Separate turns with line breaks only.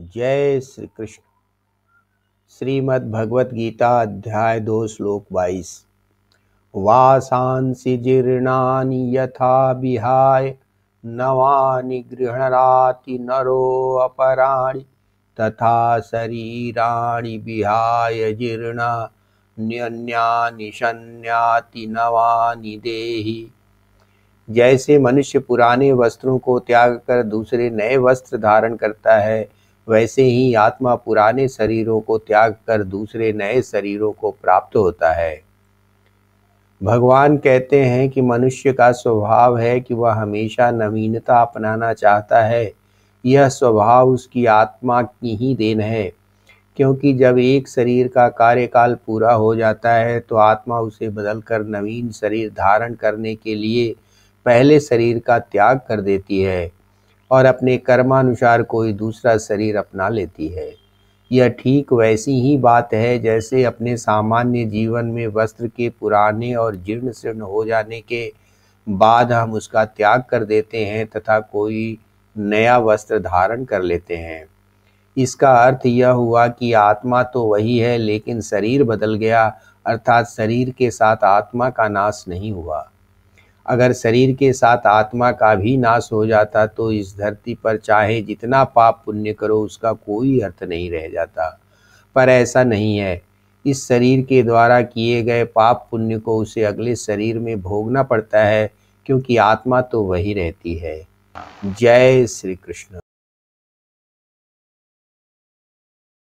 जय श्री कृष्ण। श्रीमद् भगवत गीता अध्याय 2 श्लोक 22। वासांसि जीर्णानि यथा विहाय नवानि गृह्णाति नरो अपराणि तथा शरीराणि विहाय जीर्णान्यन्यानि संयाति नवानि देहि। जैसे मनुष्य पुराने वस्त्रों को त्याग कर दूसरे नए वस्त्र धारण करता है, वैसे ही आत्मा पुराने शरीरों को त्याग कर दूसरे नए शरीरों को प्राप्त होता है। भगवान कहते हैं कि मनुष्य का स्वभाव है कि वह हमेशा नवीनता अपनाना चाहता है। यह स्वभाव उसकी आत्मा की ही देन है, क्योंकि जब एक शरीर का कार्यकाल पूरा हो जाता है तो आत्मा उसे बदलकर नवीन शरीर धारण करने के लिए पहले शरीर का त्याग कर देती है और अपने कर्मानुसार कोई दूसरा शरीर अपना लेती है। यह ठीक वैसी ही बात है जैसे अपने सामान्य जीवन में वस्त्र के पुराने और जीर्ण शीर्ण हो जाने के बाद हम उसका त्याग कर देते हैं तथा कोई नया वस्त्र धारण कर लेते हैं। इसका अर्थ यह हुआ कि आत्मा तो वही है, लेकिन शरीर बदल गया, अर्थात शरीर के साथ आत्मा का नाश नहीं हुआ। अगर शरीर के साथ आत्मा का भी नाश हो जाता तो इस धरती पर चाहे जितना पाप पुण्य करो उसका कोई अर्थ नहीं रह जाता, पर ऐसा नहीं है। इस शरीर के द्वारा किए गए पाप पुण्य को उसे अगले शरीर में भोगना पड़ता है, क्योंकि आत्मा तो वही रहती है। जय श्री कृष्ण।